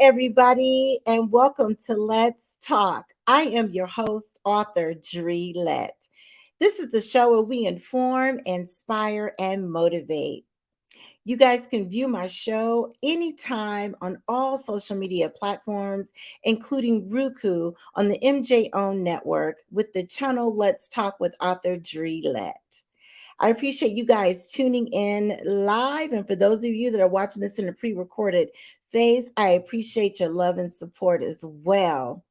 everybody, and welcome to Let's Talk. I am your host, author Dre Lett. This is the show where we inform, inspire, and motivate. You guys can view my show anytime on all social media platforms, including Roku on the MJ Own network with the channel Let's Talk with author Dre Lett. I appreciate you guys tuning in live. And for those of you that are watching this in a pre recorded phase, I appreciate your love and support as well.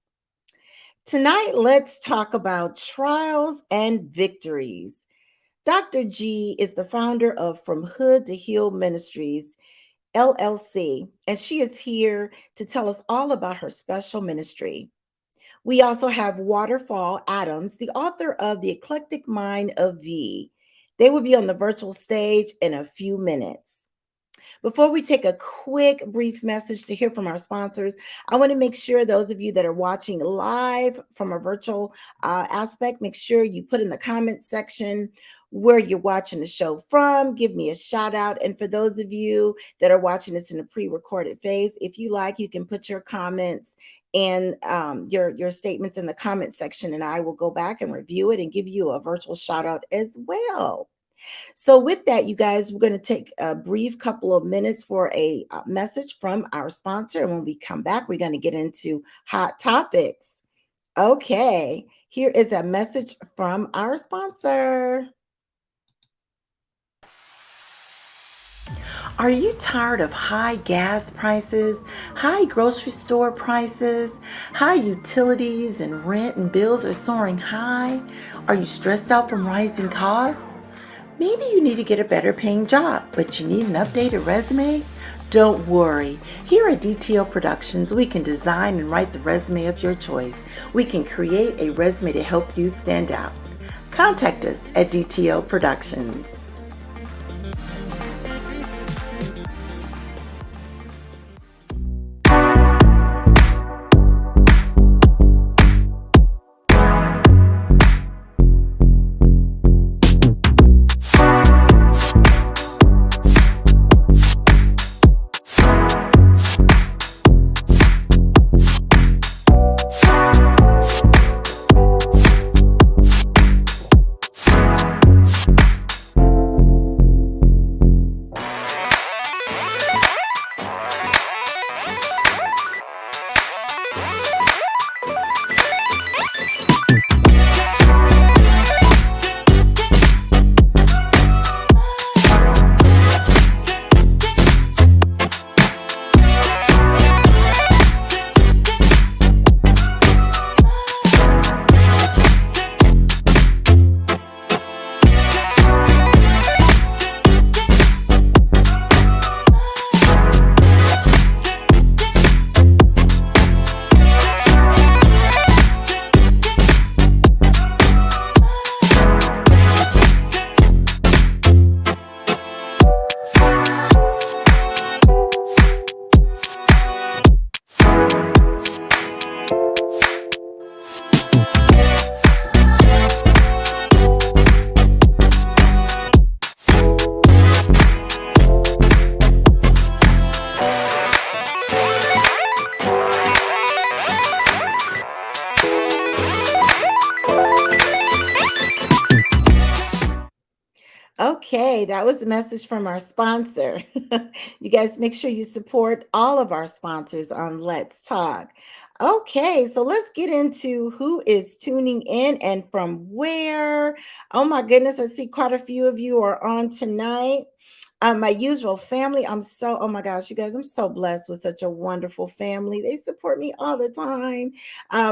Tonight, let's talk about trials and victories. Dr. G is the founder of From Hood to Healed Ministries, LLC, and she is here to tell us all about her special ministry. We also have Waterfall Adams, the author of The Eclectic Mind of Vee. They will be on the virtual stage in a few minutes. Before we take a quick, brief message to hear from our sponsors, I want to make sure those of you that are watching live from a virtual aspect, make sure you put in the comment section where you're watching the show from. Give me a shout out. And for those of you that are watching this in a pre-recorded phase, if you like, you can put your comments and your statements in the comment section, and I will go back and review it and give you a virtual shout out as well. So with that, you guys, we're going to take a brief couple of minutes for a message from our sponsor. And when we come back, we're going to get into hot topics. Okay, here is a message from our sponsor. Are you tired of high gas prices, high grocery store prices, high utilities and rent and bills are soaring high? Are you stressed out from rising costs? Maybe you need to get a better paying job, but you need an updated resume? Don't worry. Here at DTO Productions, we can design and write the resume of your choice. We can create a resume to help you stand out. Contact us at DTO Productions. Okay, that was a message from our sponsor. You guys make sure you support all of our sponsors on Let's Talk. Okay, so let's get into who is tuning in and from where. Oh my goodness, I see quite a few of you are on tonight. My usual family, oh my gosh, you guys, I'm so blessed with such a wonderful family. They support me all the time.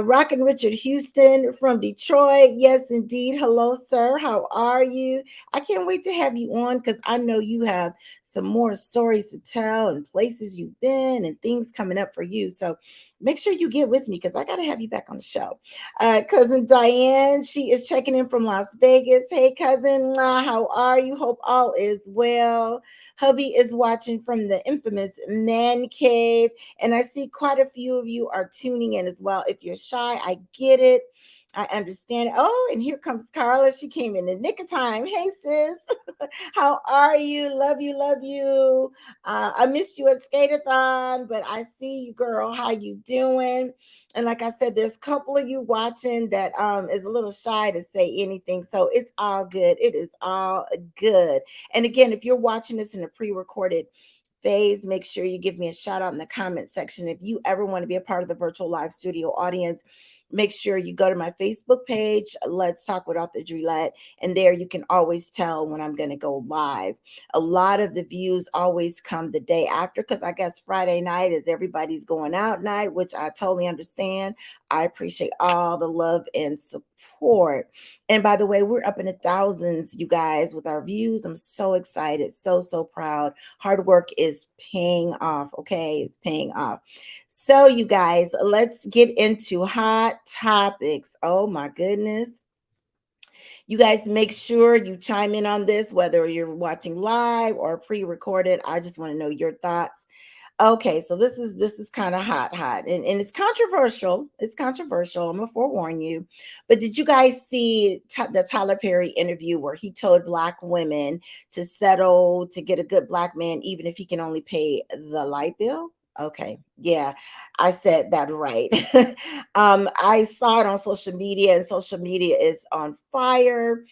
Rockin' Richard Houston from Detroit. Yes, indeed. Hello, sir. How are you? I can't wait to have you on because I know you have some more stories to tell and places you've been and things coming up for you. So make sure you get with me because I got to have you back on the show. Cousin Diane, she is checking in from Las Vegas. Hey, cousin, how are you? Hope all is well. Hubby is watching from the infamous man cave. And I see quite a few of you are tuning in as well. If you're shy, I get it. I understand. Oh, and here comes Carla. She came in the nick of time. Hey, sis. How are you? Love you, love you. I missed you at Skateathon, but I see you, girl. How you doing? And like I said, there's a couple of you watching that is a little shy to say anything. So it's all good. It is all good. And again, if you're watching this in a pre-recorded phase, make sure you give me a shout out in the comment section. If you ever want to be a part of the virtual live studio audience, make sure you go to my Facebook page, Let's Talk with Author Dre Lett, and there you can always tell when I'm going to go live. A lot of the views always come the day after because I guess Friday night is everybody's going out night, which I totally understand. I appreciate all the love and support. And by the way, we're up in the thousands, you guys, with our views. I'm so excited, so proud. Hard work is paying off, okay? It's paying off. So, you guys, let's get into hot topics. Oh, my goodness. You guys make sure you chime in on this, whether you're watching live or pre-recorded. I just want to know your thoughts. Okay, so this is kind of hot, and it's controversial. It's controversial. I'm gonna forewarn you. But did you guys see the Tyler Perry interview where he told Black women to settle to get a good Black man, even if he can only pay the light bill? Okay, yeah, I said that right. I saw it on social media, and social media is on fire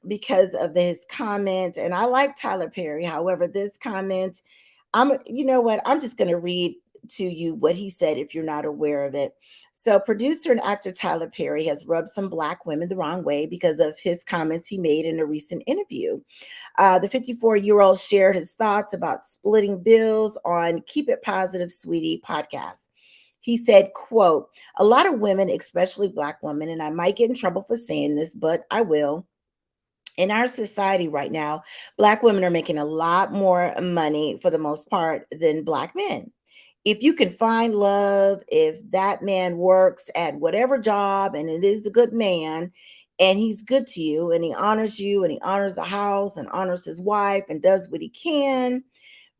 because of his comment. And I like Tyler Perry. However, this comment, you know what? I'm just going to read to you what he said if you're not aware of it. So, producer and actor Tyler Perry has rubbed some Black women the wrong way because of his comments he made in a recent interview. The 54-year-old shared his thoughts about splitting bills on Keep It Positive, Sweetie podcast. He said, quote, "A lot of women, especially Black women, and I might get in trouble for saying this, but I will. In our society right now, Black women are making a lot more money for the most part than Black men. If you can find love, if that man works at whatever job and it is a good man and he's good to you and he honors the house and honors his wife and does what he can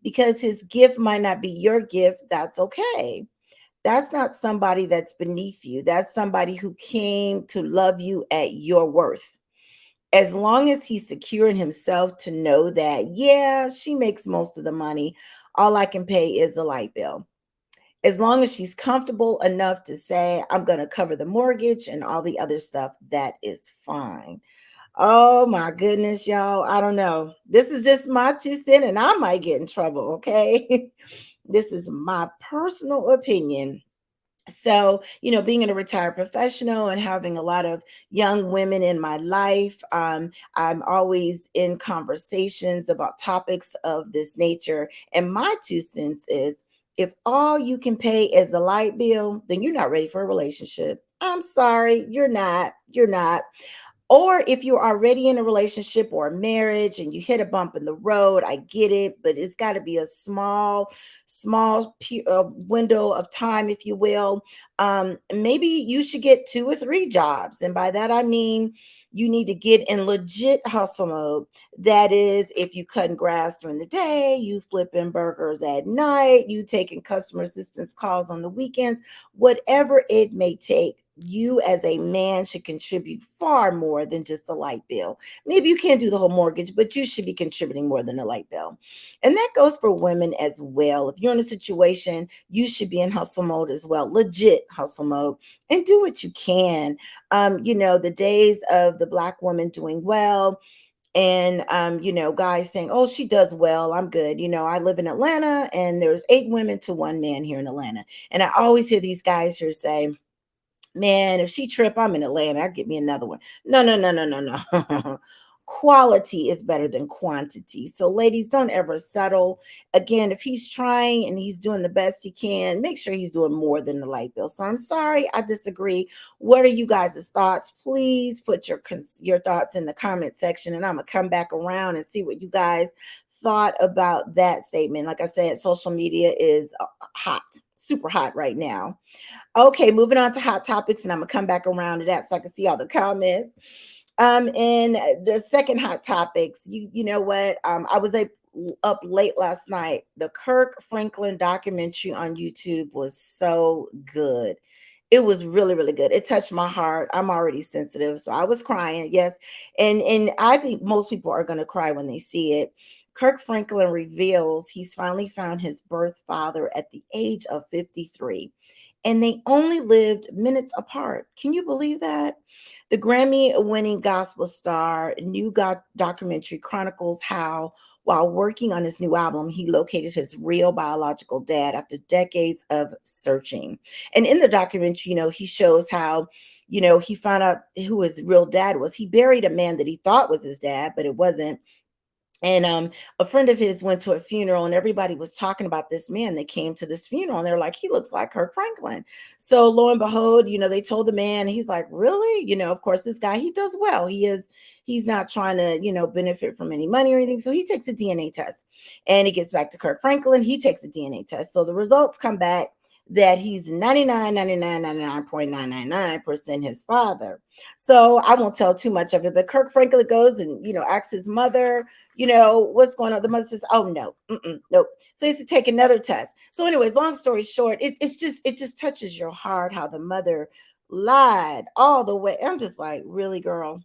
because his gift might not be your gift, that's okay. That's not somebody that's beneath you. That's somebody who came to love you at your worth. As long as he's secure in himself to know that, yeah, she makes most of the money. All I can pay is the light bill. As long as she's comfortable enough to say, I'm going to cover the mortgage and all the other stuff, that is fine." Oh my goodness, y'all. I don't know. This is just my 2 cents, and I might get in trouble, okay? This is my personal opinion. So, being a retired professional and having a lot of young women in my life, I'm always in conversations about topics of this nature. And my 2 cents is, if all you can pay is the light bill, then you're not ready for a relationship. I'm sorry, you're not. You're not. Or if you're already in a relationship or a marriage and you hit a bump in the road, I get it, but it's got to be a small window of time, if you will. Maybe you should get 2 or 3 jobs. And by that, I mean, you need to get in legit hustle mode. That is, if you cutting grass during the day, you flipping burgers at night, you taking customer assistance calls on the weekends, whatever it may take. You as a man should contribute far more than just a light bill. Maybe you can't do the whole mortgage, but you should be contributing more than a light bill. And that goes for women as well. If you're in a situation, you should be in hustle mode as well, legit hustle mode, and do what you can. The days of the Black woman doing well and guys saying, "Oh, she does well, I'm good." I live in Atlanta and there's 8 women to 1 man here in Atlanta. And I always hear these guys here say, "Man, if she trip, I'm in Atlanta. I'll get me another one." No, no, no, no, no, no. Quality is better than quantity. So, ladies, don't ever settle. Again, if he's trying and he's doing the best he can, make sure he's doing more than the light bill. So, I'm sorry, I disagree. What are you guys' thoughts? Please put your thoughts in the comment section, and I'm gonna come back around and see what you guys thought about that statement. Like I said, social media is hot, super hot right now. Okay, moving on to hot topics, and I'm gonna come back around to that so I can see all the comments. And the second hot topics, you know what? I was up late last night. The Kirk Franklin documentary on YouTube was so good. It was really, really good. It touched my heart. I'm already sensitive, so I was crying. Yes, and I think most people are going to cry when they see it. Kirk Franklin reveals he's finally found his birth father at the age of 53, and they only lived minutes apart. Can you believe that? The Grammy-winning gospel star new documentary chronicles how, while working on his new album, he located his real biological dad after decades of searching. And in the documentary, he shows how, he found out who his real dad was. He buried a man that he thought was his dad, but it wasn't. And a friend of his went to a funeral, and everybody was talking about this man that came to this funeral, and they're like, he looks like Kirk Franklin. So lo and behold, they told the man, he's like, really? Of course, this guy, he does well. He's not trying to, benefit from any money or anything. So he takes a DNA test, and he gets back to Kirk Franklin. He takes a DNA test. So the results come back that he's 99.999% his father. So I won't tell too much of it, but Kirk Franklin goes and, asks his mother, what's going on. The mother says, oh, no, nope. So he has to take another test. So anyways, long story short, it just touches your heart how the mother lied all the way. I'm just like, really, girl?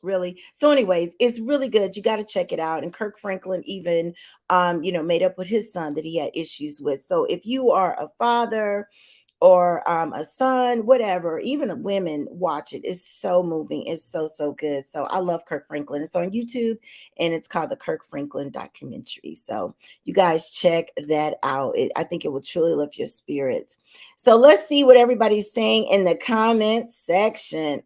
Really? So anyways, it's really good. You got to check it out. And Kirk Franklin even made up with his son that he had issues with. So if you are a father or a son, whatever, even women, watch it. It's so moving. It's so, so good. So I love Kirk Franklin. It's on YouTube, and it's called the Kirk Franklin documentary. So you guys check that out. I think it will truly lift your spirits. So let's see what everybody's saying in the comments section.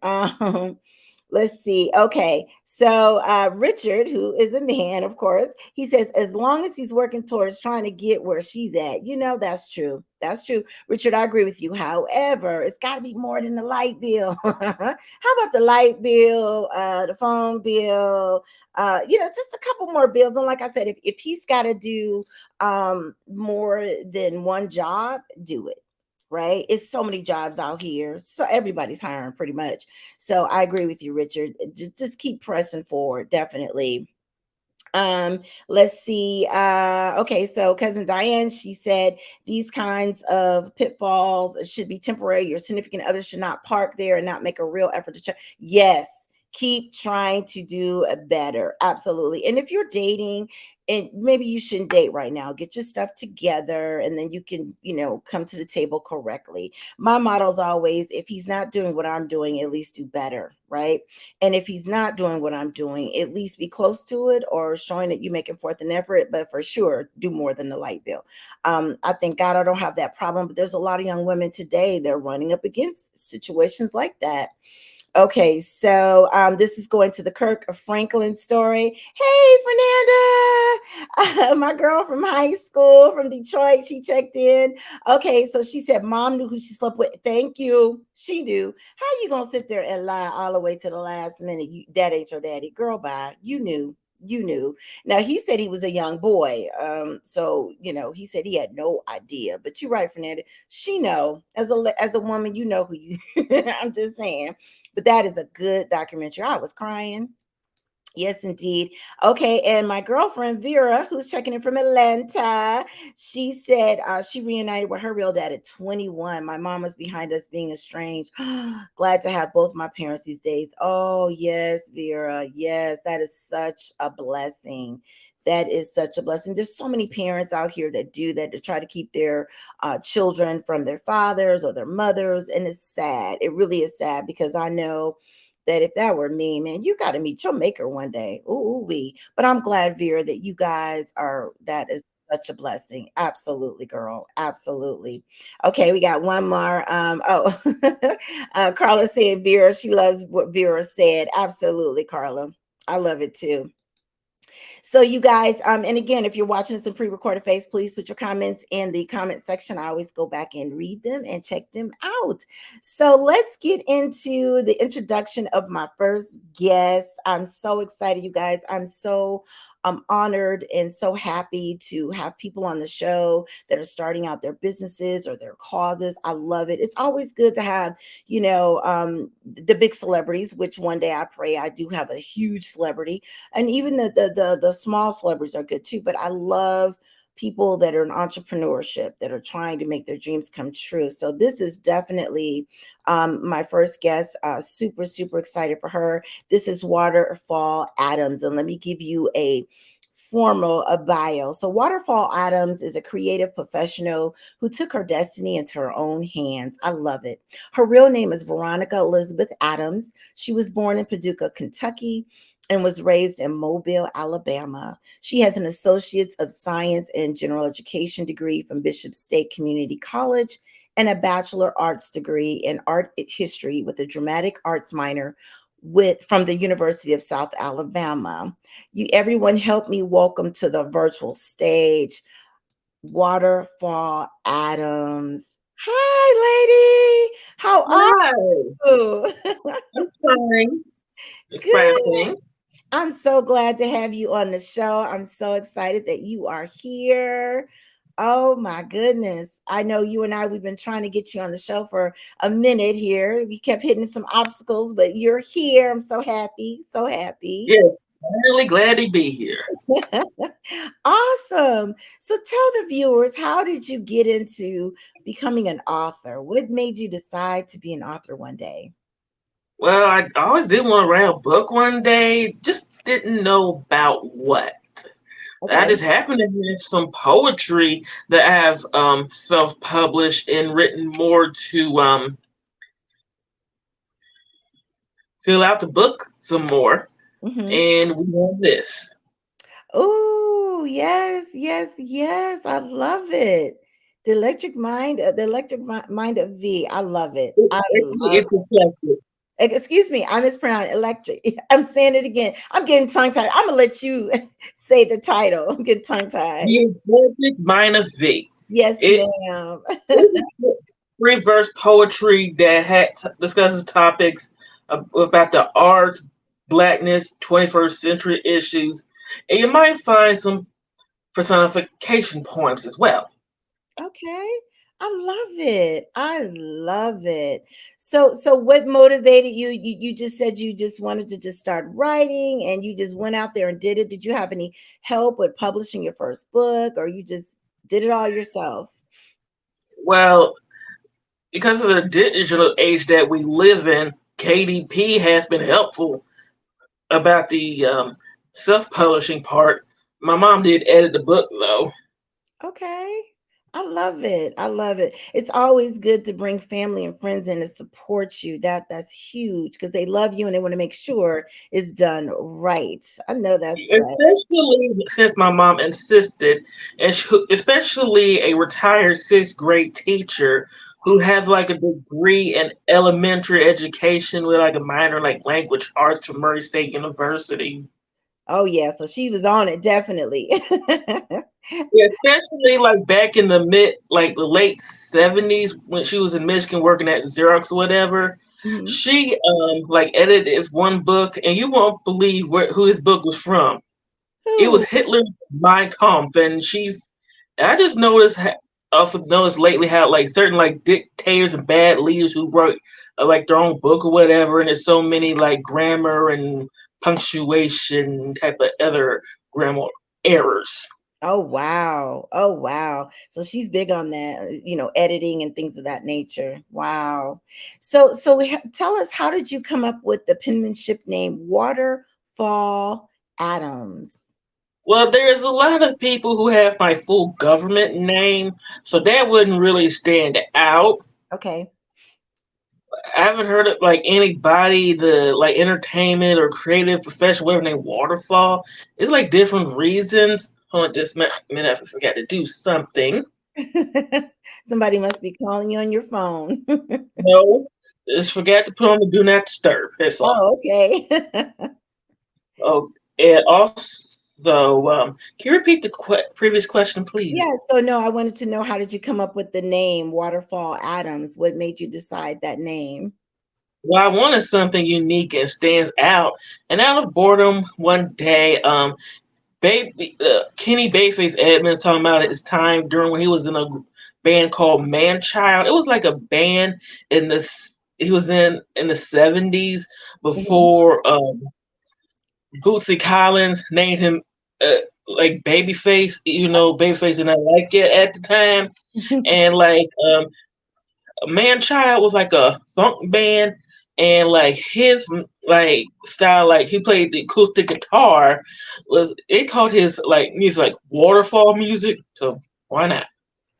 Let's see. Okay. So Richard, who is a man, of course, he says, as long as he's working towards trying to get where she's at, that's true. That's true. Richard, I agree with you. However, it's got to be more than the light bill. How about the light bill, the phone bill, just a couple more bills. And like I said, if he's got to do more than one job, do it. Right? It's so many jobs out here. So everybody's hiring pretty much. So I agree with you, Richard. Just keep pressing forward. Definitely. Let's see. Okay, so cousin Diane, she said these kinds of pitfalls should be temporary. Your significant other should not park there and not make a real effort to check. Yes, keep trying to do better. Absolutely. And if you're dating, and maybe you shouldn't date right now, get your stuff together, and then you can, come to the table correctly. My motto is always, if he's not doing what I'm doing, at least do better, right? And if he's not doing what I'm doing, at least be close to it or showing that you're making forth an effort, but for sure, do more than the light bill. I thank God I don't have that problem, but there's a lot of young women today, they're running up against situations like that. Okay, so this is going to the Kirk Franklin story. Hey, Fernanda, my girl from high school from Detroit, she checked in. Okay, so she said mom knew who she slept with. Thank you. She knew. How you gonna sit there and lie all the way to the last minute? That ain't your daddy. Girl, bye. You knew. You knew. Now he said he was a young boy. So he said he had no idea. But you're right, Fernanda. She know as a woman, you know who you. I'm just saying. But that is a good documentary. I was crying. Yes, indeed. Okay, and my girlfriend Vera, who's checking in from Atlanta, she said she reunited with her real dad at 21. My mom was behind us being estranged. Glad to have both my parents these days. Oh, yes, Vera. Yes, that is such a blessing. That is such a blessing. There's so many parents out here that do that to try to keep their children from their fathers or their mothers. And it's sad. It really is sad because I know that if that were me, man, you got to meet your maker one day. Ooh, wee. But I'm glad, Vera, that you guys are, that is such a blessing. Absolutely, girl. Absolutely. Okay, we got one more. Carla said Vera, she loves what Vera said. Absolutely, Carla. I love it too. So you guys, and again, if you're watching this in pre-recorded phase, please put your comments in the comment section. I always go back and read them and check them out. So let's get into the introduction of my first guest. I'm so excited, you guys. I'm honored and so happy to have people on the show that are starting out their businesses or their causes. I love it. It's always good to have, the big celebrities, which one day I pray I do have a huge celebrity, and even the small celebrities are good too. But I love people that are in entrepreneurship that are trying to make their dreams come true. So this is definitely my first guest. Super, super excited for her. This is Waterfall Adams. And let me give you a formal a bio. So Waterfall Adams is a creative professional who took her destiny into her own hands. I love it. Her real name is Veronica Elizabeth Adams. She was born in Paducah, Kentucky, and was raised in Mobile, Alabama. She has an Associate's of Science in General Education degree from Bishop State Community College and a Bachelor Arts degree in Art History with a Dramatic Arts minor from the University of South Alabama. Everyone help me welcome to the virtual stage, Waterfall Adams. Hi, lady. How are Hi, you? I'm fine. Good. Exciting. I'm so glad to have you on the show. I'm so excited that you are here. Oh my goodness. I know you and we've been trying to get you on the show for a minute here. We kept hitting some obstacles, but you're here. I'm so happy. So happy. Yes, really glad to be here. Awesome. So tell the viewers, how did you get into becoming an author? What made you decide to be an author one day? Well, I always did want to write a book one day, just didn't know about what. I Okay. just happened to have some poetry that I have self-published and written more to fill out the book some more. Mm-hmm. And we have this. Oh, yes, yes, yes. I love it. The Mind of V. I love it. I Actually, love it's eclectic. Excuse me, I mispronounced electric. I'm saying it again. I'm getting tongue tied. I'm gonna let you say the title. I'm getting tongue tied. The Eclectic Mind of Vee. Yes, It ma'am. free verse poetry that discusses topics about the art, blackness, 21st century issues, and you might find some personification poems as well. Okay. I love it. I love it. So what motivated you? You just said you just wanted to just start writing and you just went out there and did it. Did you have any help with publishing your first book or you just did it all yourself? Well, because of the digital age that we live in, KDP has been helpful about the self-publishing part. My mom did edit the book though. Okay. I love it. I love it. It's always good to bring family and friends in to support you. That's huge because they love you and they want to make sure it's done right. I know that's right. Especially since my mom insisted, and especially a retired sixth grade teacher who has like a degree in elementary education with like a minor in like language arts from Murray State University. Oh yeah, so she was on it definitely. Yeah, especially like back in the the late 70s when she was in Michigan working at Xerox or whatever. Mhm. She like edited this one book, and you won't believe who his book was from. It was Who? Hitler's Mein Kampf, and I just also noticed lately how like certain like dictators and bad leaders who wrote like their own book or whatever, and there's so many like grammar and punctuation type of other grammar errors. Oh wow. Oh wow. So she's big on that, editing and things of that nature. Wow. Tell us, how did you come up with the penmanship name Waterfall Adams? Well, there's a lot of people who have my full government name, so that wouldn't really stand out. Okay. I haven't heard of like anybody the like entertainment or creative profession, whatever named Waterfall. It's like different reasons. Hold on just a minute, I forgot to do something. Somebody must be calling you on your phone. No, just forgot to put on the do not disturb. That's all. Oh, okay. Oh, and also, can you repeat the previous question, please? Yeah, so no, I wanted to know, how did you come up with the name Waterfall Adams? What made you decide that name? Well, I wanted something unique and stands out. And out of boredom, one day, Kenny Babyface Edmonds talking about his time during when he was in a band called Man Child. It was like a band he was in the 70s Mhm. before Bootsy Collins named him like Babyface, Babyface did not like it at the time, and like Man Child was like a funk band, and like his like style, like he played the acoustic guitar, was it called his like music like waterfall music. So why not?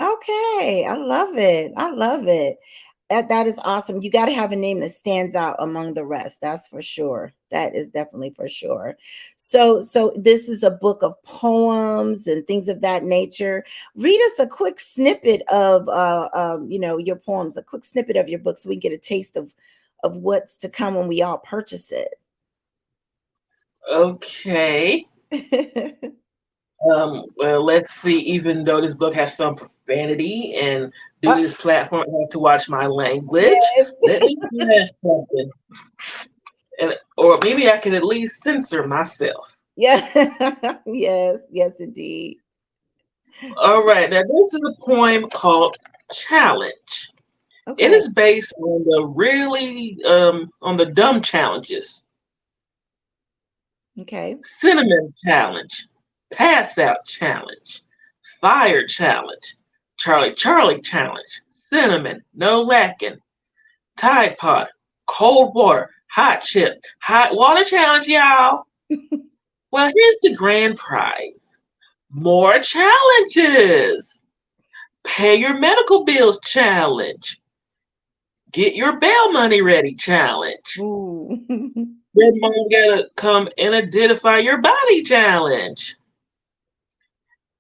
Okay, I love it. I love it. That is awesome. You got to have a name that stands out among the rest. That's for sure. That is definitely for sure. So this is a book of poems and things of that nature. Read us a quick snippet of your poems, a quick snippet of your book, so we can get a taste of what's to come when we all purchase Okay. it. Well, let's see. Even though this book has some profanity, and due Uh, to this platform, I have to watch my language. yes. Let me try something, or maybe I can at least censor myself. Yeah. Yes. Yes, indeed. All right. Now, this is a poem called "Challenge." It Okay. is based on the really on the dumb challenges: Okay. cinnamon challenge, pass out challenge, fire challenge, Charlie challenge, cinnamon no lacking, Tide Pod, cold water, hot chip, hot water challenge, y'all. Well, here's the grand prize: more challenges. Pay your medical bills challenge. Get your bail money ready challenge. Ooh. Your mom gotta come and identify your body challenge.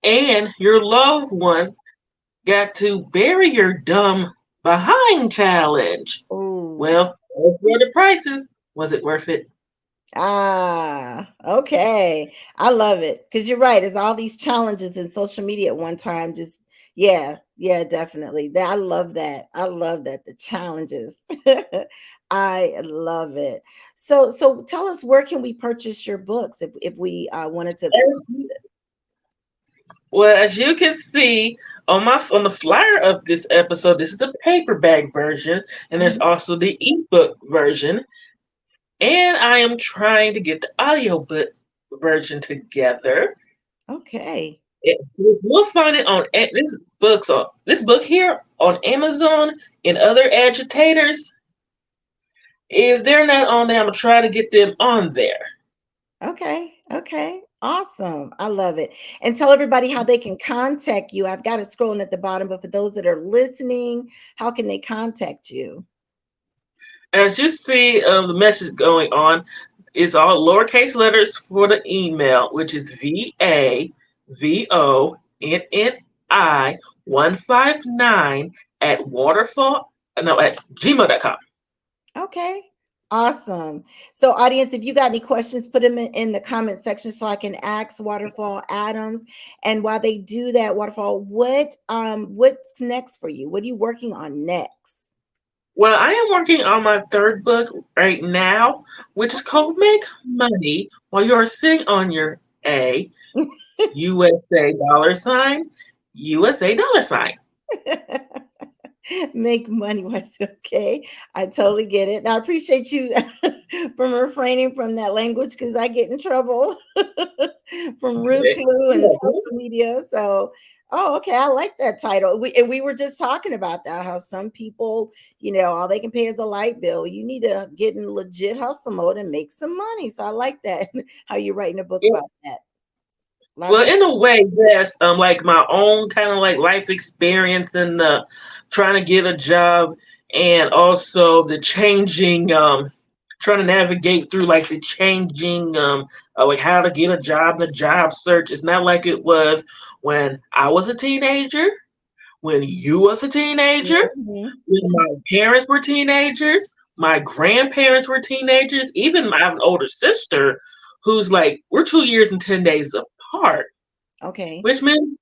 And your loved one got to bury your dumb behind challenge. Ooh. Well, those were the prices. Was it worth it? Ah, okay. I love it because you're right. It's all these challenges in social media at one time. Just yeah, definitely. That I love that. I love that the challenges. I love it. So tell us, where can we purchase your books if we wanted to? Well, as you can see on the flyer of this episode, this is the paperback version, and there's Mhm. also the ebook version. And I am trying to get the audiobook version together. Okay. We'll find it on this book here on Amazon and other agitators. If they're not on there, I'm gonna try to get them on there. Okay. Okay. Awesome. I love it. And tell everybody how they can contact you. I've got it scrolling at the bottom, but for those that are listening, how can they contact you? As you see, the message going on is all lowercase letters for the email, which is VAVONNI159 at waterfall no at gmail.com. Okay. Awesome. So, audience, if you got any questions, put them in the comment section so I can ask Waterfall Adams. And while they do that, Waterfall, what's next for you? What are you working on next? Well, I am working on my third book right now, which is called Make Money While You're Sitting on Your A USA dollar sign, USA dollar sign. Make money was okay. I totally get it. And I appreciate you from refraining from that language because I get in trouble from Roku and social media. So, oh, okay. I like that title. We were just talking about that, how some people, all they can pay is a light bill. You need to get in legit hustle mode and make some money. So I like that, how you're writing a book about that. Love Well, it. in a way, yes. Like my own kind of like life experience and trying to get a job, and also the changing, trying to navigate through like the changing, like how to get a job, the job search. It's not like it was when I was a teenager, when you was a teenager, Mhm. when my parents were teenagers, my grandparents were teenagers, even I have an older sister who's like we're 2 years and 10 days apart, Okay. which means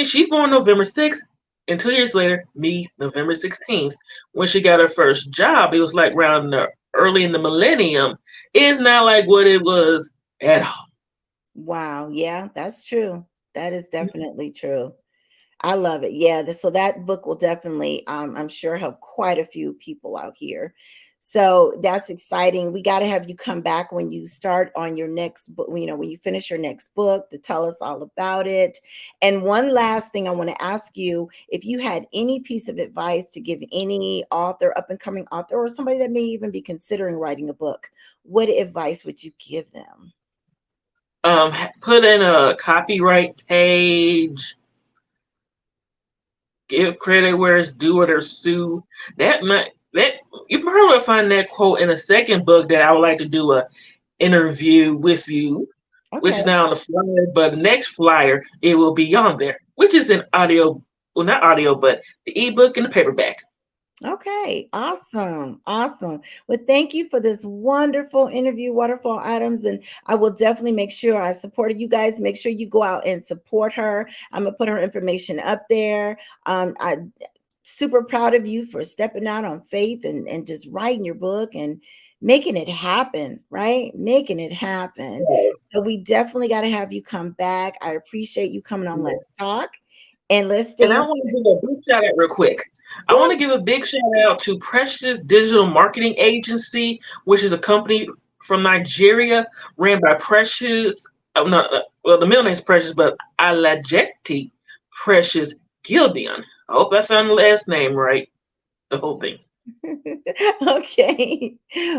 she's born November 6th, and 2 years later, me November 16th. When she got her first job, it was like around the early in the millennium. It's not like what it was at all. Wow. Yeah, that's true. That is definitely true. I love it. Yeah. So that book will definitely, I'm sure, help quite a few people out here. So that's exciting. We got to have you come back when you start on your next book, when you finish your next book, to tell us all about it. And one last thing I want to ask you, if you had any piece of advice to give any author, up and coming author, or somebody that may even be considering writing a book, what advice would you give them? Put in a copyright page, give credit where it's due or their sue. That you probably will find that quote in the second book that I would like to do a interview with you, which Okay. is now on the flyer. But the next flyer, it will be on there, which is in audio. Well, not audio, but the ebook and the paperback. Okay, awesome. Awesome. Well, thank you for this wonderful interview, Waterfall Adams. And I will definitely make sure I supported you guys. Make sure you go out and support her. I'm gonna put her information up there. I super proud of you for stepping out on faith and just writing your book and making it happen, right? Making it happen. So we definitely got to have you come back. I appreciate you coming on Let's Talk. And let's And stay I in want to give a big shout out real quick. I want yeah. to give a big shout out to Precious Digital Marketing Agency, which is a company from Nigeria ran by Precious. Well, the middle name is Precious, but Alajeti Precious Gildian. I hope I found the last name right. The whole thing. Okay.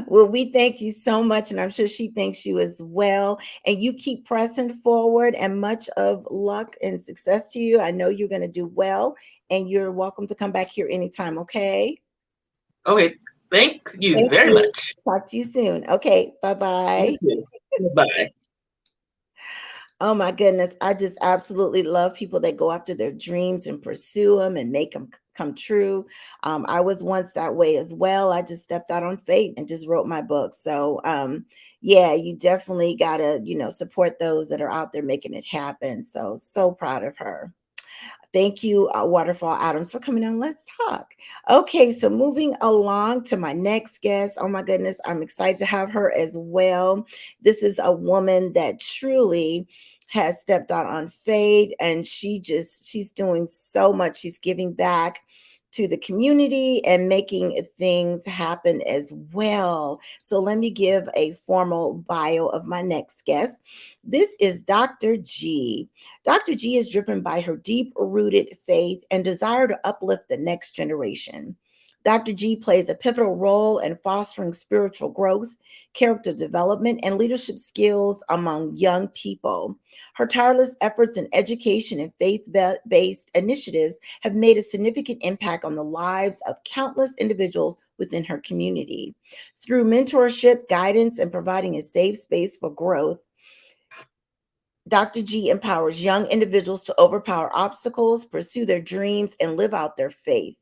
Well, we thank you so much, and I'm sure she thanks you as well. And you keep pressing forward, and much of luck and success to you. I know you're going to do well, and you're welcome to come back here anytime. Okay. Okay, thank you Thank very you. much. Talk to you soon. Okay. Bye You bye. too. Goodbye. Oh my goodness. I just absolutely love people that go after their dreams and pursue them and make them come true. I was once that way as well. I just stepped out on faith and just wrote my book. So, yeah, you definitely got to, support those that are out there making it happen. So, so proud of her. Thank you, Waterfall Adams, for coming on. Let's talk. Okay, so moving along to my next guest. Oh my goodness, I'm excited to have her as well. This is a woman that truly has stepped out on faith, and she's doing so much. She's giving back to the community and making things happen as well. So let me give a formal bio of my next guest. This is Dr. G. Dr. G is driven by her deep rooted faith and desire to uplift the next generation. Dr. G plays a pivotal role in fostering spiritual growth, character development, and leadership skills among young people. Her tireless efforts in education and faith based initiatives have made a significant impact on the lives of countless individuals within her community. Through mentorship, guidance, and providing a safe space for growth, Dr. G empowers young individuals to overpower obstacles, pursue their dreams, and live out their faith.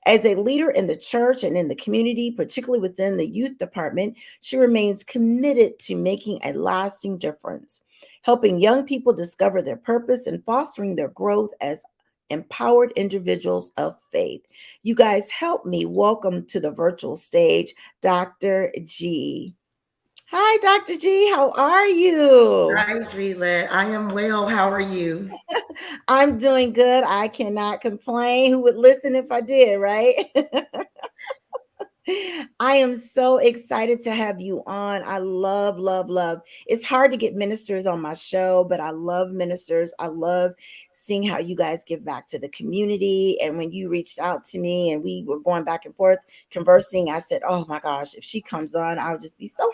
As a leader in the church and in the community, particularly within the youth department, she remains committed to making a lasting difference, helping young people discover their purpose and fostering their growth as empowered individuals of faith. You guys help me welcome to the virtual stage Dr. G. Hi, Dr. G. How are you? Hi, Dre Lett. I am well. How are you? I'm doing good. I cannot complain. Who would listen if I did, right? I am so excited to have you on. I love, love, love. It's hard to get ministers on my show, but I love ministers. I love seeing how you guys give back to the community. And when you reached out to me and we were going back and forth conversing, I said, oh my gosh, if she comes on, I'll just be so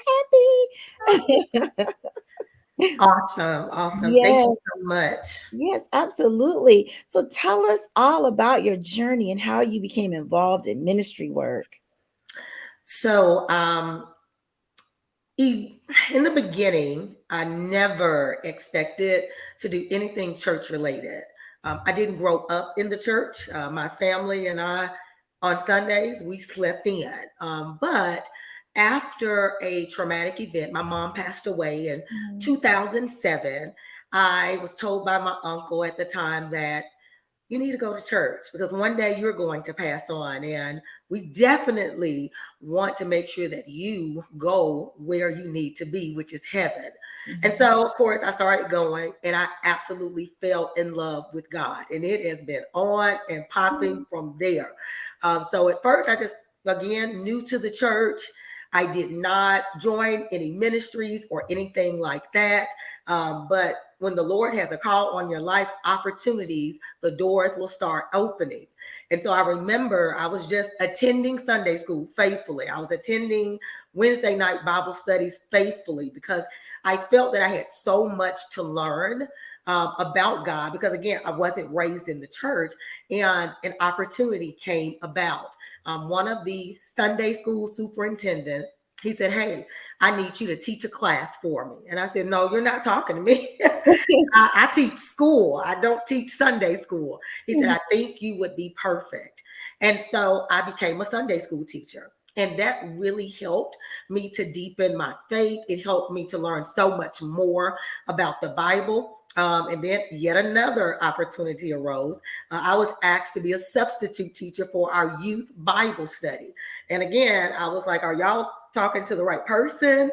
happy. Awesome. Awesome. Thank you Yes. so much. Yes, absolutely. So tell us all about your journey and how you became involved in ministry work. So, in the beginning, I never expected to do anything church related. I didn't grow up in the church. My family and I, on Sundays, we slept in. But after a traumatic event, my mom passed away in Mhm. 2007. I was told by my uncle at the time that you need to go to church because one day you're going to pass on. And we definitely want to make sure that you go where you need to be, which is heaven. And Mhm. so, of course, I started going and I absolutely fell in love with God. And it has been on and popping from there. So at first, I just again, new to the church. I did not join any ministries or anything like that. But when the Lord has a call on your life, opportunities, the doors will start opening. And so I remember I was just attending Sunday school faithfully. I was attending Wednesday night Bible studies faithfully because I felt that I had so much to learn about God, because again, I wasn't raised in the church, and an opportunity came about. One of the Sunday school superintendents, he said, "Hey, I need you to teach a class for me." And I said, "No, you're not talking to me. I teach school. I don't teach Sunday school." He said, "I think you would be perfect." And so I became a Sunday school teacher. And that really helped me to deepen my faith. It helped me to learn so much more about the Bible. And then yet another opportunity arose. I was asked to be a substitute teacher for our youth Bible study. And again, I was like, are y'all talking to the right person?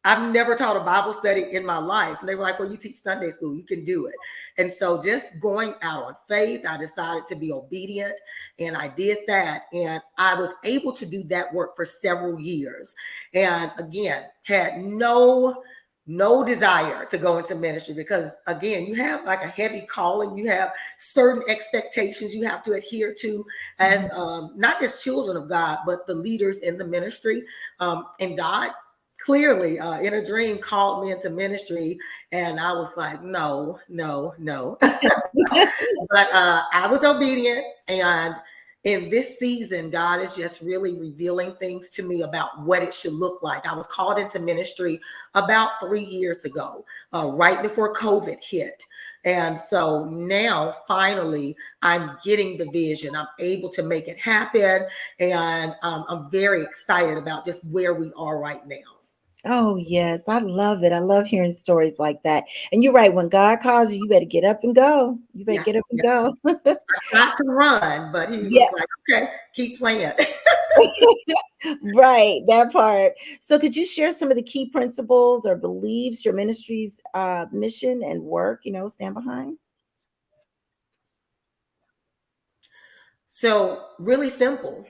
I've never taught a Bible study in my life. And they were like, well, you teach Sunday school, you can do it. And so just going out on faith, I decided to be obedient, and I did that. And I was able to do that work for several years. And again, had no desire to go into ministry, because again, you have like a heavy calling, you have certain expectations you have to adhere to as not just children of God, but the leaders in the ministry. And God clearly in a dream called me into ministry, and I was like, no. But I was obedient, and in this season, God is just really revealing things to me about what it should look like. I was called into ministry about 3 years ago, right before COVID hit. And so now, finally, I'm getting the vision. I'm able to make it happen. And I'm very excited about just where we are right now. Oh, yes. I love it. I love hearing stories like that. And you're right. When God calls you, you better get up and go. You better Yeah. get up and Yeah. go. I got to run, but he Yeah. was like, okay, keep playing. Right. That part. So could you share some of the key principles or beliefs your ministry's mission and work, stand behind? So, really simple.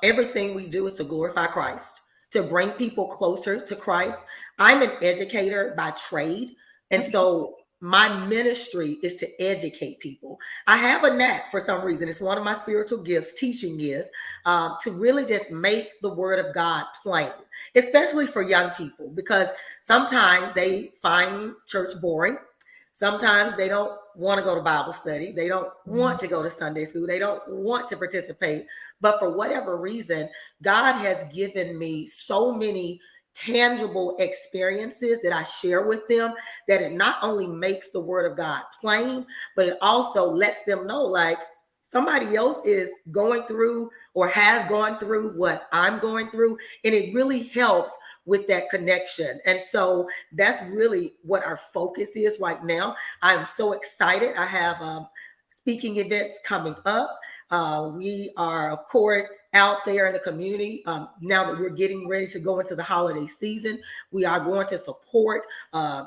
Everything we do is to glorify Christ, to bring people closer to Christ. I'm an educator by trade. And Okay. so, my ministry is to educate people. I have a knack for some reason. It's one of my spiritual gifts, teaching is to really just make the word of God plain, especially for young people, because sometimes they find church boring. Sometimes they don't want to go to Bible study. They don't want to go to Sunday school. They don't want to participate. But for whatever reason, God has given me so many tangible experiences that I share with them, that it not only makes the word of God plain, but it also lets them know, like, somebody else is going through or has gone through what I'm going through. And it really helps with that connection. And so that's really what our focus is right now. I'm so excited. I have speaking events coming up. We are, of course, out there in the community. Now that we're getting ready to go into the holiday season, we are going to support a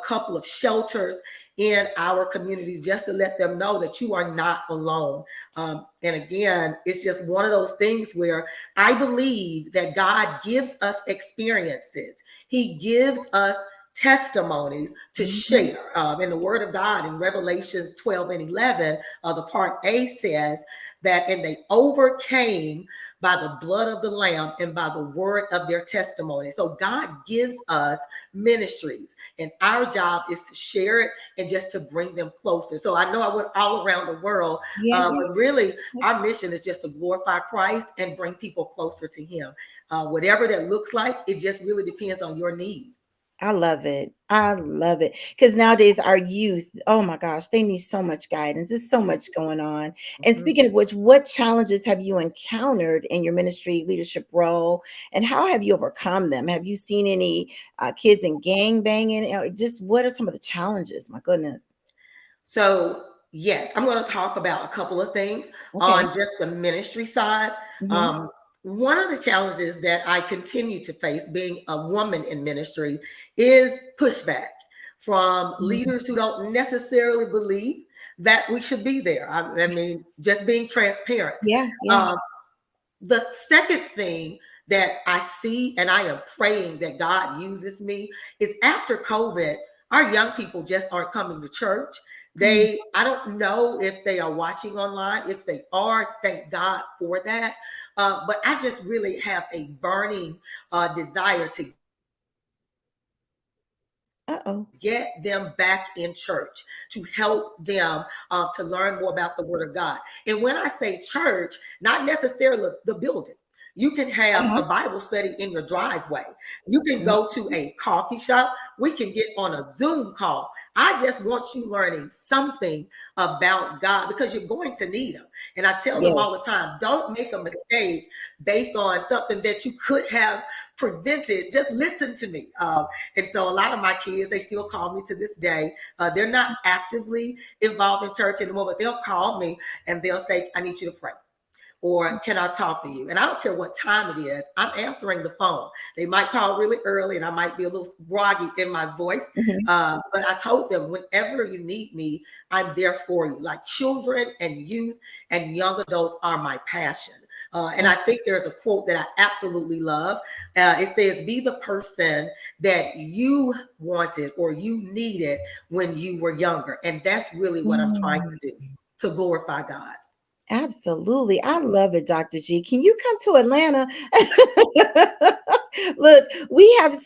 couple of shelters in our community, just to let them know that you are not alone. And again, it's just one of those things where I believe that God gives us experiences. He gives us testimonies to share. In the word of God in Revelations 12 and 11, the part A says that, and they overcame by the blood of the Lamb and by the word of their testimony. So God gives us ministries, and our job is to share it and just to bring them closer. So I know I went all around the world, Yeah. but really our mission is just to glorify Christ and bring people closer to him. Whatever that looks like, it just really depends on your need. I love it. I love it. Because nowadays our youth, oh my gosh, they need so much guidance. There's so much going on. And Mhm. speaking of which, what challenges have you encountered in your ministry leadership role, and how have you overcome them? Have you seen any kids in gang banging? Or just what are some of the challenges? My goodness. So, yes, I'm going to talk about a couple of things on Okay. just the ministry side. Hmm. Um, one of the challenges that I continue to face being a woman in ministry is pushback from leaders who don't necessarily believe that we should be there. I mean, just being transparent. Yeah. Yeah. Um, The second thing that I see, and I am praying that God uses me, is after COVID, our young people just aren't coming to church. I don't know if they are watching online. If they are, thank God for that. But I just really have a burning desire to Uh-oh. get them back in church, to help them to learn more about the Word of God. And when I say church, not necessarily the building. You can have Uh-huh. a Bible study in your driveway. You can go to a coffee shop. We can get on a Zoom call. I just want you learning something about God, because you're going to need them. And I tell them Yes. all the time, don't make a mistake based on something that you could have prevented. Just listen to me. And so a lot of my kids, they still call me to this day. They're not actively involved in church anymore, but they'll call me and they'll say, I need you to pray. Or can I talk to you? And I don't care what time it is, I'm answering the phone. They might call really early and I might be a little groggy in my voice. Mhm. But I told them, whenever you need me, I'm there for you. Like, children and youth and young adults are my passion. And I think there's a quote that I absolutely love. It says, be the person that you wanted or you needed when you were younger. And that's really what I'm trying to do, to glorify God. Absolutely. I love it, Dr. G. Can you come to Atlanta? Look, we have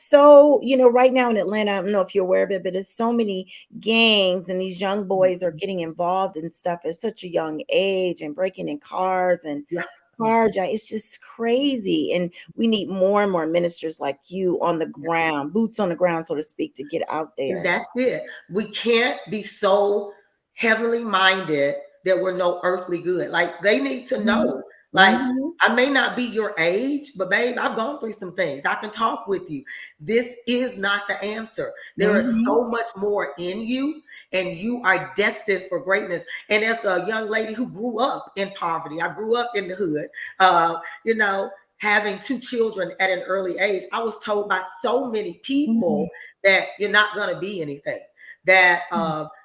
right now in Atlanta, I don't know if you're aware of it, but there's so many gangs and these young boys are getting involved in stuff at such a young age and breaking in cars and Yeah. it's just crazy. And we need more and more ministers like you on the ground, boots on the ground, so to speak, to get out And there. that's it. We can't be so heavenly minded that we're no earthly good. Like, they need to Mhm. know. Like, Mhm. I may not be your age, but babe, I've gone through some things. I can talk with you. This is not the answer. There is Mhm. so much more in you, and you are destined for greatness. And as a young lady who grew up in poverty, I grew up in the hood, you know, having two children at an early age, I was told by so many Mhm. people that you're not going to be anything, that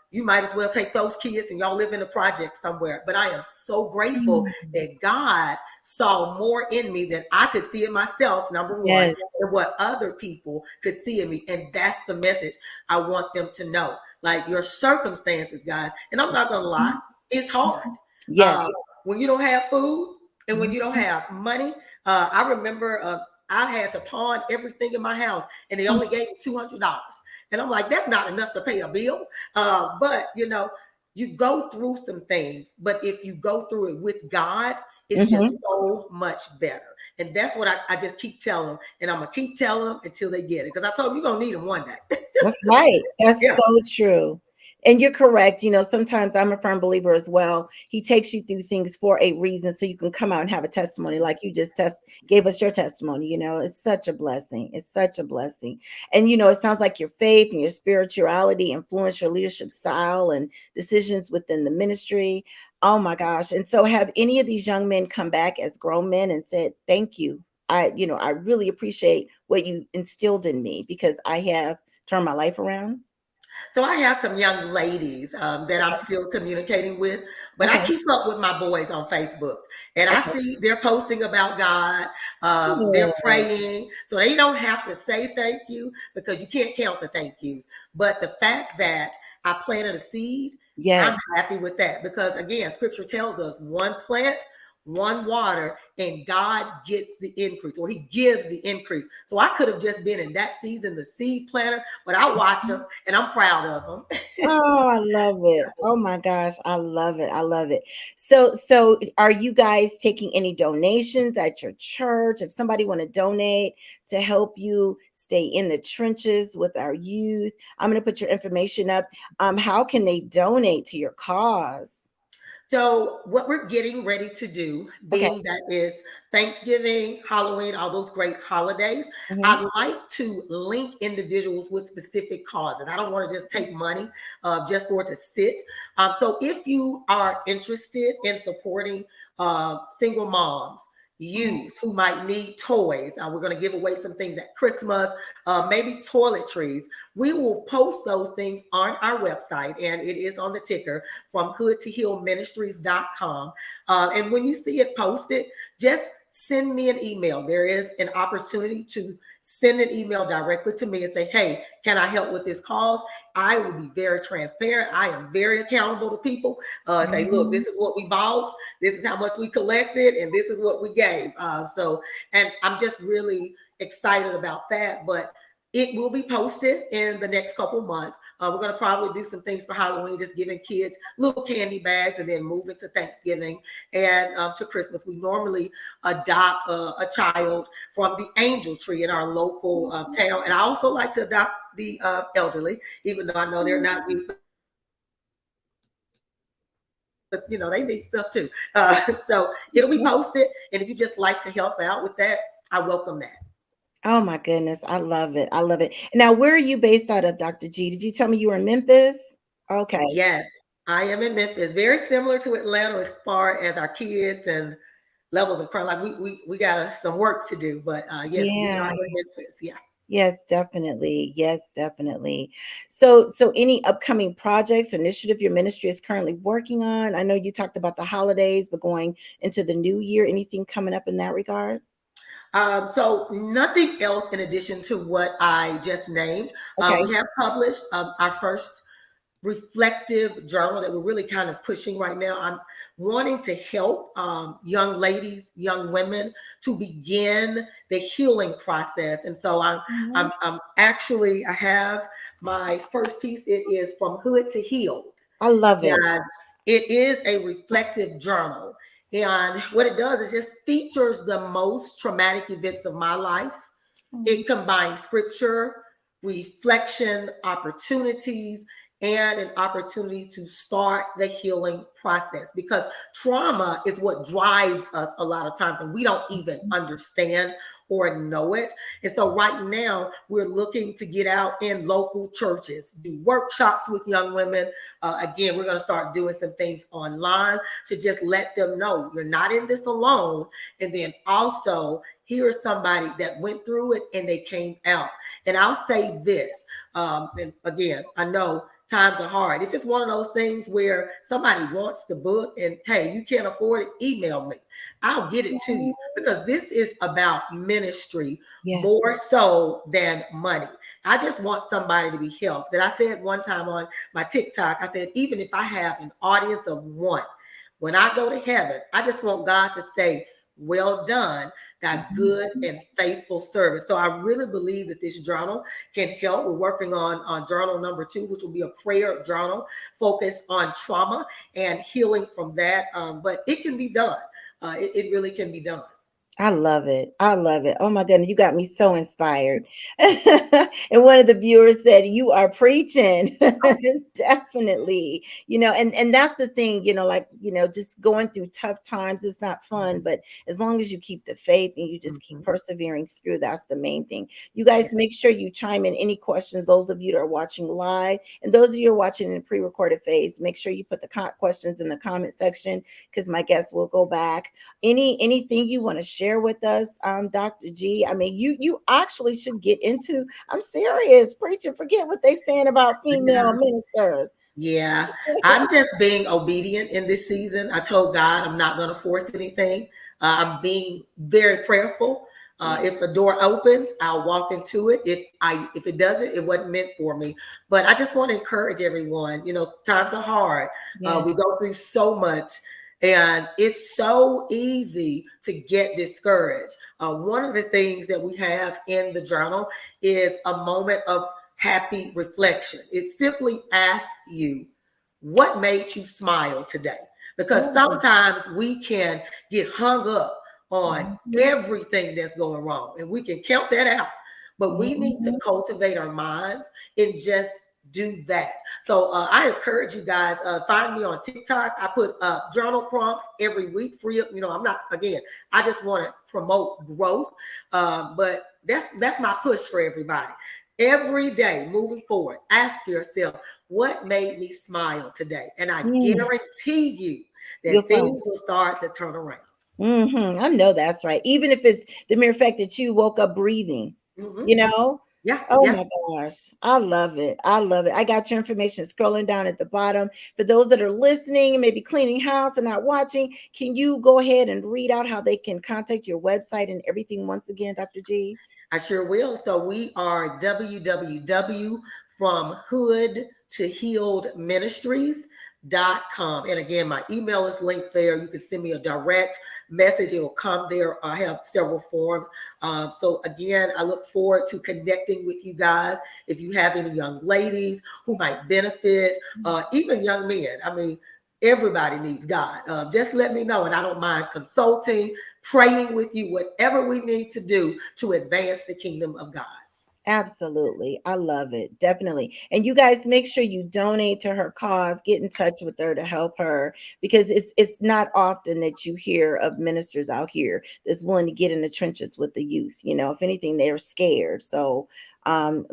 you might as well take those kids and y'all live in a project somewhere. But I am so grateful Mhm. that God saw more in me than I could see in myself, number one, Yes. and what other people could see in me. And that's the message I want them to know. Like, your circumstances, guys, and I'm not going to lie, it's hard. Yes. When you don't have food and when you don't Mhm. have money. I remember I had to pawn everything in my house, and they Mm. only gave me $200. And I'm like, that's not enough to pay a bill. But you go through some things, but if you go through it with God, it's just Mhm. so much better. And that's what I just keep telling them. And I'm going to keep telling them until they get it. Because I told them, you're going to need them one day. That's right. That's Yeah. so true. And you're correct. Sometimes I'm a firm believer as well. He takes you through things for a reason so you can come out and have a testimony like you just gave us your testimony. It's such a blessing. It's such a blessing. And it sounds like your faith and your spirituality influence your leadership style and decisions within the ministry. Oh my gosh. And so have any of these young men come back as grown men and said, thank you. I really appreciate what you instilled in me because I have turn my life around? So I have some young ladies that I'm still communicating with, but I Okay. keep up with my boys on Facebook, and I Okay. see they're posting about God. They're Good. praying, so they don't have to say thank you because you can't count the thank yous. But the fact that I planted a seed, I'm Yes. happy with that, because again, Scripture tells us one plant, one water, and God gets the increase, or He gives the increase. So I could have just been in that season the seed planter, but I watch them and I'm proud of them. Oh, I love it. Oh my gosh, I love it. I love it. So are you guys taking any donations at your church? If somebody want to donate to help you stay in the trenches with our youth, I'm going to put your information up. How can they donate to your cause? So, what we're getting ready to do, Okay. being that is Thanksgiving, Halloween, all those great holidays, Mhm. I'd like to link individuals with specific causes. I don't want to just take money just for it to sit. So, if you are interested in supporting single moms, Mhm. youth who might need toys, we're going to give away some things at Christmas, maybe toiletries. We will post those things on our website, and it is on the ticker from hood to heal ministries.com. And when you see it posted, just send me an email. There is an opportunity to send an email directly to me and say, hey, can I help with this cause? I will be very transparent. I am very accountable to people. Say, look, Mhm. this is what we bought. This is how much we collected. And this is what we gave. And I'm just really excited about that. But it will be posted in the next couple months. We're going to probably do some things for Halloween, just giving kids little candy bags, and then move into Thanksgiving and to Christmas. We normally adopt a child from the angel tree in our local town. And I also like to adopt the elderly, even though I know they're not me, but they need stuff too. So it'll be posted. And if you just like to help out with that, I welcome that. Oh my goodness, I love it. I love it. Now, where are you based out of, Dr. G? Did you tell me you were in Memphis? Okay. Yes, I am in Memphis. Very similar to Atlanta as far as our kids and levels of crime. Like we got some work to do, but yes, we are Yeah. in Memphis. Yeah. Yes, definitely. Yes, definitely. So any upcoming projects or initiative your ministry is currently working on? I know you talked about the holidays, but going into the new year, anything coming up in that regard? So nothing else in addition to what I just named. Okay. We have published our first reflective journal that we're really kind of pushing right now. I'm wanting to help young ladies, young women to begin the healing process. And so Mhm. I'm actually, I have my first piece. It is From Hood to Healed. I love it. And it is a reflective journal. And what it does is just features the most traumatic events of my life. Mhm. It combines scripture, reflection, opportunities, and an opportunity to start the healing process, because trauma is what drives us a lot of times, and we don't even understand or know it. And so right now we're looking to get out in local churches, do workshops with young women. Again, we're going to start doing some things online to just let them know you're not in this alone. And then also, here's somebody that went through it and they came out. And I'll say this, and again, I know times are hard. If it's one of those things where somebody wants the book and hey, you can't afford it, email me. I'll get it to you, because this is about ministry Yes. more so than money. I just want somebody to be helped. And I said one time on my TikTok, I said, even if I have an audience of one, when I go to heaven, I just want God to say, well done, that good and faithful servant. So I really believe that this journal can help. We're working on journal number 2, which will be a prayer journal focused on trauma and healing from that. But it can be done. It really can be done. I love it. I love it. Oh my goodness, you got me so inspired. And one of the viewers said, "You are preaching." Definitely. And that's the thing, like, just going through tough times is not fun, but as long as you keep the faith and you just keep Mhm. persevering through, that's the main thing. You guys Yeah. make sure you chime in any questions, those of you that are watching live, and those of you who are watching in the pre-recorded phase, make sure you put the questions in the comment section, because my guests will go back. Anything you want to share with us, Dr. G? I mean, you actually should get into, I'm serious, preaching. Forget what they saying about female ministers. Yeah, I'm just being obedient in this season. I told God I'm not going to force anything. I'm being very prayerful. Yeah. If a door opens, I'll walk into it. If it doesn't, it wasn't meant for me. But I just want to encourage everyone. Times are hard. Yes. We go through so much, and it's so easy to get discouraged. One of the things that we have in the journal is a moment of happy reflection. It simply asks you, what made you smile today? Because Oh. sometimes we can get hung up on Mhm. everything that's going wrong, and we can count that out. But we need to Mhm. cultivate our minds and just do that. So I encourage you guys, find me on TikTok. I put journal prompts every week free. I'm not, again, I just want to promote growth. But that's my push for everybody. Every day moving forward, ask yourself, what made me smile today? And I Mm. guarantee you You'll that find. things will start to turn around. I know that's right. Even if it's the mere fact that you woke up breathing, Mhm. you know, Yeah, Oh yeah. my gosh. I love it. I love it. I got your information scrolling down at the bottom. For those that are listening, maybe cleaning house and not watching, can you go ahead and read out how they can contact your website and everything once again, Dr. G? I sure will. So we are www from hood to healed ministries.com. And again, my email is linked there. You can send me a direct message. It will come there. I have several forms. So again, I look forward to connecting with you guys. If you have any young ladies who might benefit, even young men. I mean, everybody needs God. Just let me know, and I don't mind consulting, praying with you, whatever we need to do to advance the kingdom of God. Absolutely. I love it. Definitely. And you guys make sure you donate to her cause, get in touch with her to help her, because it's not often that you hear of ministers out here that's willing to get in the trenches with the youth. You know, if anything, they're scared. So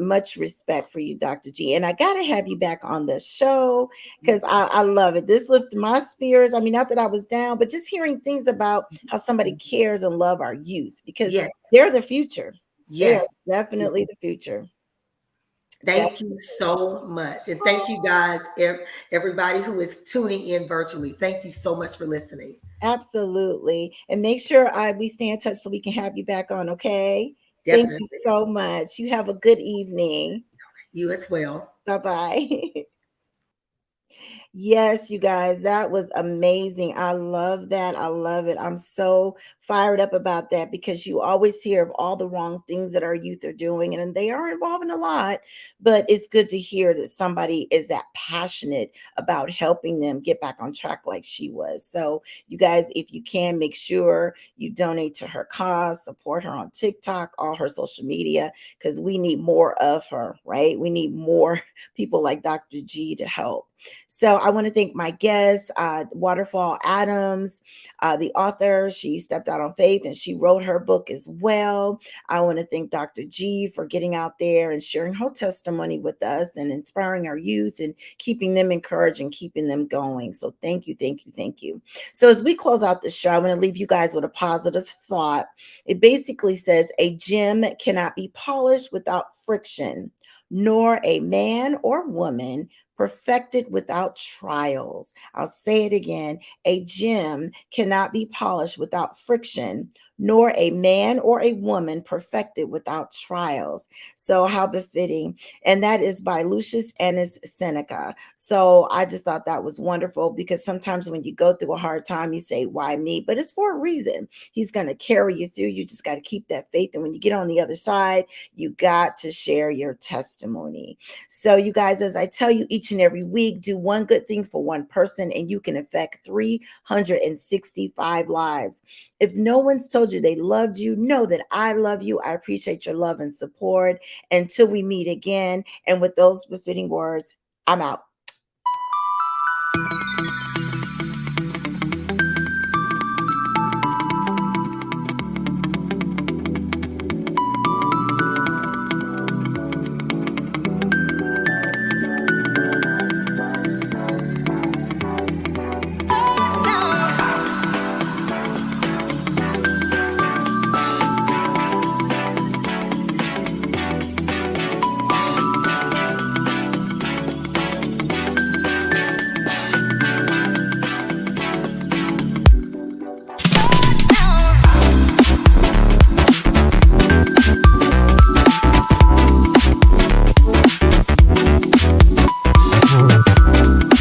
much respect for you, Dr. G. And I gotta have you back on the show because Yes, I love it. This lifted my spirits. I mean, not that I was down, but just hearing things about how somebody cares and love our youth because yes, they're the future. They are yes. definitely the future. Thank you Definitely. so much. And thank you guys, everybody who is tuning in virtually. Thank you so much for listening. Absolutely. And make sure we stay in touch so we can have you back on, okay? Thank you Definitely. so much. You have a good evening. You as well. Bye-bye. Yes, you guys, that was amazing. I love that. I love it. I'm so fired up about that because you always hear of all the wrong things that our youth are doing, and they are involving a lot. But it's good to hear that somebody is that passionate about helping them get back on track like she was. So, you guys, if you can, make sure you donate to her cause, support her on TikTok, all her social media, because we need more of her, right? We need more people like Dr. G to help. So I want to thank my guest, Waterfall Adams, the author. She stepped out on faith and she wrote her book as well. I want to thank Dr. G for getting out there and sharing her testimony with us and inspiring our youth and keeping them encouraged and keeping them going. So thank you, thank you, thank you. So as we close out the show, I want to leave you guys with a positive thought. It basically says a gem cannot be polished without friction, nor a man or woman perfected without trials. I'll say it again. A gem cannot be polished without friction, nor a man or a woman perfected without trials. So, how befitting. And that is by Lucius Annis Seneca. So, I just thought that was wonderful because sometimes when you go through a hard time, you say, why me? But it's for a reason. He's going to carry you through. You just got to keep that faith. And when you get on the other side, you got to share your testimony. So, you guys, as I tell you each and every week, do one good thing for one person and you can affect 365 lives. If no one's told you they loved you, know that I love you. I appreciate your love and support. Until we meet again. And with those befitting words, I'm out.